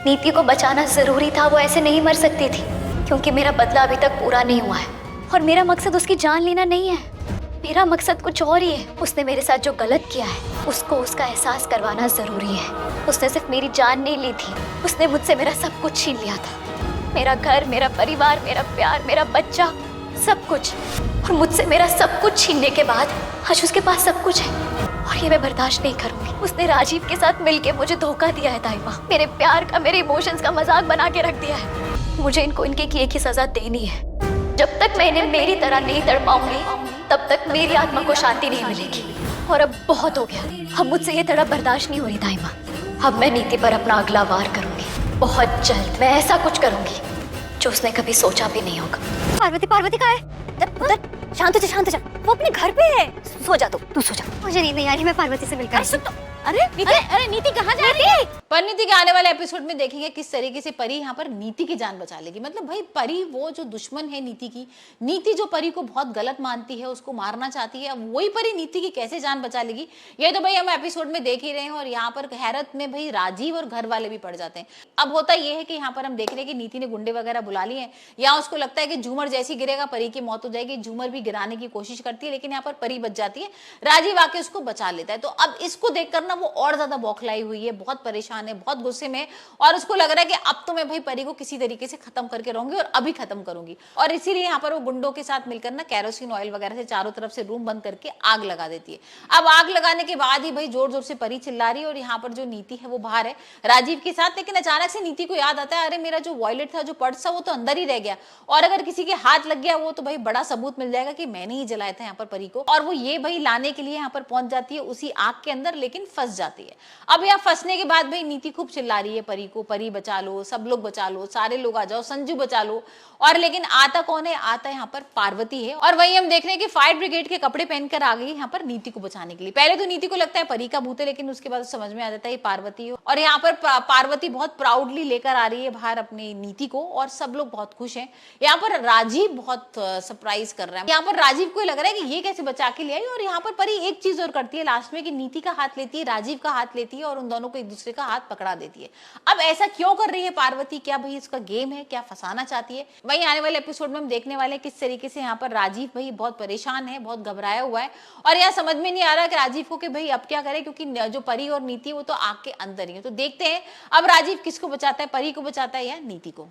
नीति को बचाना जरूरी था, वो ऐसे नहीं मर सकती थी, क्योंकि मेरा बदला अभी तक पूरा नहीं हुआ है और मेरा मकसद उसकी जान लेना नहीं है। मेरा मकसद कुछ और ही है। उसने मेरे साथ जो गलत किया है उसको उसका एहसास करवाना जरूरी है। उसने सिर्फ मेरी जान नहीं ली थी, उसने मुझसे मेरा सब कुछ छीन लिया था। मेरा घर, मेरा परिवार, मेरा प्यार, मेरा बच्चा, सब कुछ। और मुझसे मेरा सब कुछ छीनने के बाद आज उसके पास सब कुछ है और ये मैं बर्दाश्त नहीं करूंगी। उसने राजीव के साथ मिलके मुझे धोखा दिया है ताइमा। मेरे प्यार का, मेरे इमोशंस का मजाक बना के रख दिया है। मुझे इनको इनके किए की सजा देनी है। जब तक मैं इन्हें मेरी तरह नहीं तड़पाऊंगी तब तक मेरी आत्मा को शांति नहीं मिलेगी। और अब बहुत हो गया, अब मुझसे ये तड़प बर्दाश्त नहीं हो रही ताइमा। अब मैं नीति पर अपना अगला वार करूंगी। बहुत जल्द मैं ऐसा कुछ करूंगी जो उसने कभी सोचा भी नहीं होगा। पार्वती, पार्वती कहाँ है? उधर। शांत हो जा, शांत हो जा। वो अपने घर पे है। सो जा तू सो जा। मुझे नींद नहीं आ रही, मैं पार्वती से मिलकर। अरे नीति कहाँ जा रही है? परिणीति के आने वाले एपिसोड में देखेंगे किस तरीके से परी यहाँ पर नीति की जान बचा लेगी। मतलब भाई परी वो जो दुश्मन है नीति की, नीति जो परी को बहुत गलत मानती है, उसको मारना चाहती है, अब वही परी नीति की कैसे जान बचा लेगी, ये तो भाई हम एपिसोड में देख ही रहे हैं। और यहाँ पर हैरत में भाई राजीव और घर वाले भी पड़ जाते हैं। अब होता ये है कि यहाँ पर हम देख रहे हैं कि नीति ने गुंडे वगैरह बुला लिए हैं। यहाँ उसको लगता है कि झूमर जैसी गिरेगा परी की मौत हो जाएगी। झूमर भी गिराने की कोशिश करती है, लेकिन यहाँ पर परी बच जाती है। राजीव आके उसको बचा लेता है। तो अब इसको देखकर ना वो और ज्यादा बौखलाई हुई है, बहुत परेशान है, बहुत गुस्से में, और उसको लग रहा है कि अब तो मैं भाई परी को किसी तरीके से खत्म करके रहूंगी और अभी खत्म करूंगी। और इसीलिए यहाँ पर वो गुंडों के साथ मिलकर ना कैरोसिन ऑयल वगैरह से चारों तरफ से रूम बंद करके आग लगा देती है। अब आग लगाने के बाद ही भाई जोर जोर से परी चिल्ला रही है और यहाँ पर जो नीति है वो बाहर है राजीव के साथ। लेकिन अचानक से नीति को याद आता है, अरे मेरा जो वॉयलेट था, जो पर्स था, वो तो अंदर ही रह गया, और अगर किसी के हाथ लग गया वो तो भाई बड़ा सबूत मिल जाएगा कि मैंने ही जलाया था यहाँ पर परी को। और वो ये भाई लाने के लिए यहाँ पर पहुंच जाती है उसी आग के अंदर, लेकिन फंस जाती है। अब यहाँ फंसने के बाद भाई नीति खूब चिल्ला रही है परी को, परी बचा लो, सब लोग बचा लो, सारे लोग आ जाओ, संजू बचा लो। और लेकिन आता कौन है? आता यहाँ पर पार्वती है। और वही हम देख रहे हैं कि फायर ब्रिगेड के कपड़े पहनकर आ गई यहाँ पर नीति को बचाने के लिए। पहले तो नीति को लगता है परी का भूत है, लेकिन उसके बाद समझ में आ जाता है पार्वती है। और यहाँ पर पार्वती बहुत प्राउडली लेकर आ रही है बाहर अपनी नीति को, और सब लोग बहुत खुश हैं। यहाँ पर राजीव बहुत सरप्राइज कर रहा है। यहाँ पर राजीव को लग रहा है कि ये कैसे बचा के ले आई। और यहाँ पर परी एक चीज और करती है लास्ट में, कि नीति का हाथ लेती है, राजीव का हाथ लेती है और उन दोनों को एक दूसरे का हाथ पकड़ा देती है। अब ऐसा क्यों कर रही है पार्वती? क्या भाई इसका गेम है? क्या फंसाना चाहती है? वही आने वाले एपिसोड में हम देखने वाले हैं किस तरीके से यहाँ पर राजीव भाई बहुत परेशान है, बहुत घबराया हुआ है, और यहाँ समझ में नहीं आ रहा कि राजीव को कि भाई अब क्या करे, क्योंकि जो परी और नीति वो तो आग के अंदर ही है। तो देखते हैं अब राजीव किसको बचाता है, परी को बचाता है या नीति को।